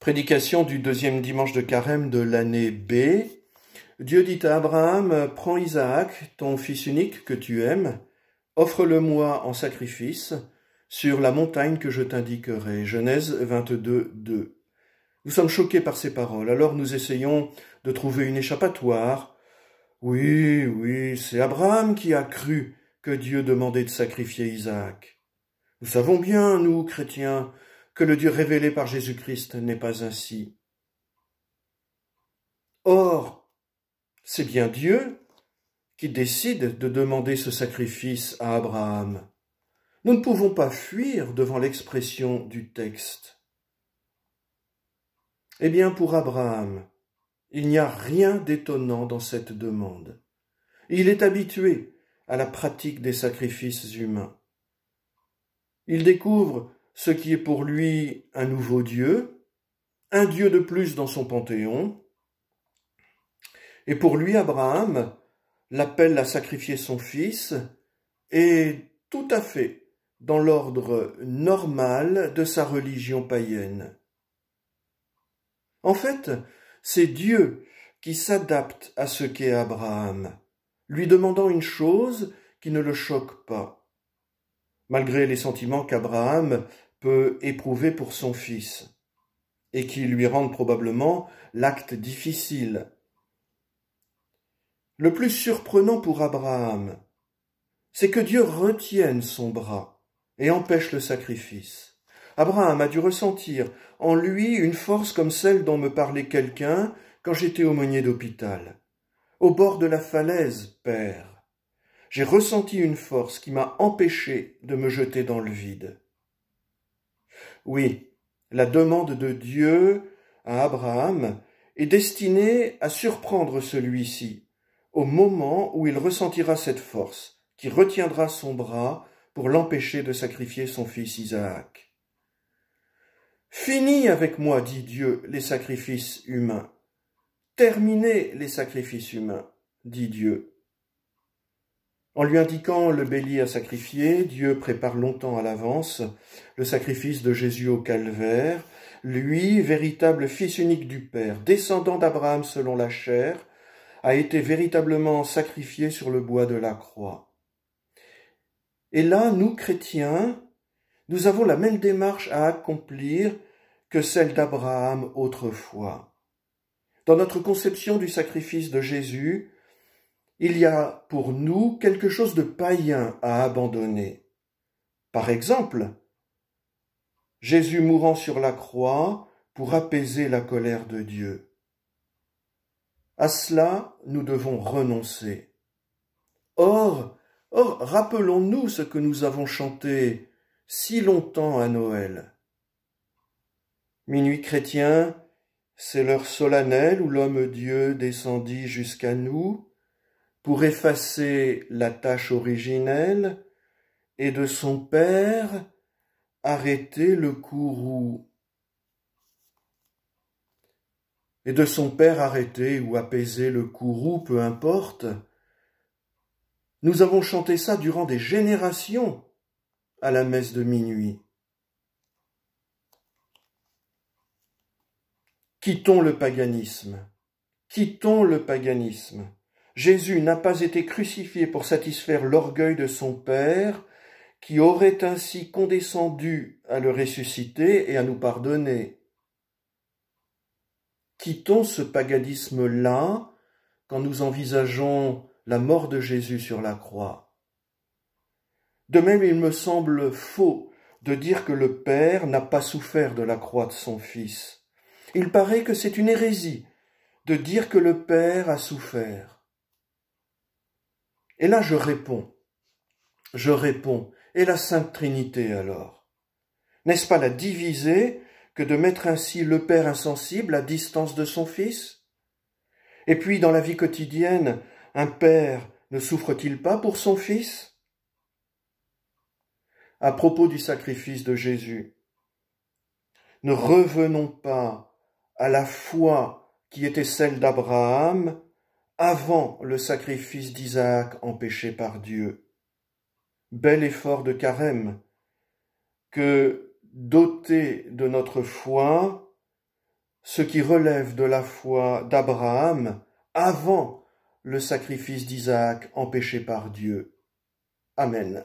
Prédication du deuxième dimanche de Carême de l'année B. Dieu dit à Abraham, prends Isaac, ton fils unique que tu aimes, offre-le-moi en sacrifice sur la montagne que je t'indiquerai. Genèse 22, 2. Nous sommes choqués par ces paroles, alors nous essayons de trouver une échappatoire. Oui, c'est Abraham qui a cru que Dieu demandait de sacrifier Isaac. Nous savons bien, nous, chrétiens, que le Dieu révélé par Jésus-Christ n'est pas ainsi. Or, c'est bien Dieu qui décide de demander ce sacrifice à Abraham. Nous ne pouvons pas fuir devant l'expression du texte. Eh bien, pour Abraham, il n'y a rien d'étonnant dans cette demande. Il est habitué à la pratique des sacrifices humains. Il découvre ce qui est pour lui un nouveau Dieu, un Dieu de plus dans son panthéon. Et pour lui, Abraham, l'appel à sacrifier son fils est tout à fait dans l'ordre normal de sa religion païenne. En fait, c'est Dieu qui s'adapte à ce qu'est Abraham, lui demandant une chose qui ne le choque pas, malgré les sentiments qu'Abraham peut éprouver pour son fils, et qui lui rendent probablement l'acte difficile. Le plus surprenant pour Abraham, c'est que Dieu retienne son bras et empêche le sacrifice. Abraham a dû ressentir en lui une force comme celle dont me parlait quelqu'un quand j'étais aumônier d'hôpital. Au bord de la falaise, Père, j'ai ressenti une force qui m'a empêché de me jeter dans le vide. Oui, la demande de Dieu à Abraham est destinée à surprendre celui-ci au moment où il ressentira cette force qui retiendra son bras pour l'empêcher de sacrifier son fils Isaac. Finis avec moi, dit Dieu, les sacrifices humains. Terminez les sacrifices humains, dit Dieu. En lui indiquant le bélier à sacrifier, Dieu prépare longtemps à l'avance le sacrifice de Jésus au calvaire, lui, véritable fils unique du Père, descendant d'Abraham selon la chair, a été véritablement sacrifié sur le bois de la croix. Et là, nous, chrétiens, nous avons la même démarche à accomplir que celle d'Abraham autrefois. Dans notre conception du sacrifice de Jésus, il y a pour nous quelque chose de païen à abandonner. Par exemple, Jésus mourant sur la croix pour apaiser la colère de Dieu. À cela, nous devons renoncer. Or, rappelons-nous ce que nous avons chanté si longtemps à Noël. Minuit chrétien, c'est l'heure solennelle où l'homme-dieu descendit jusqu'à nous pour effacer la tâche originelle et de son Père arrêter le courroux. Et de son Père arrêter ou apaiser le courroux, peu importe. Nous avons chanté ça durant des générations à la messe de minuit. Quittons le paganisme. Quittons le paganisme. Jésus n'a pas été crucifié pour satisfaire l'orgueil de son Père, qui aurait ainsi condescendu à le ressusciter et à nous pardonner. Quittons ce paganisme-là quand nous envisageons la mort de Jésus sur la croix. De même, il me semble faux de dire que le Père n'a pas souffert de la croix de son Fils. Il paraît que c'est une hérésie de dire que le Père a souffert. Et là, je réponds, et la Sainte Trinité alors? N'est-ce pas la diviser que de mettre ainsi le Père insensible à distance de son Fils? Et puis, dans la vie quotidienne, un père ne souffre-t-il pas pour son fils? À propos du sacrifice de Jésus, ne revenons pas à la foi qui était celle d'Abraham avant le sacrifice d'Isaac empêché par Dieu. Bel effort de Carême que, dotés de notre foi, ce qui relève de la foi d'Abraham avant le sacrifice d'Isaac empêché par Dieu. Amen.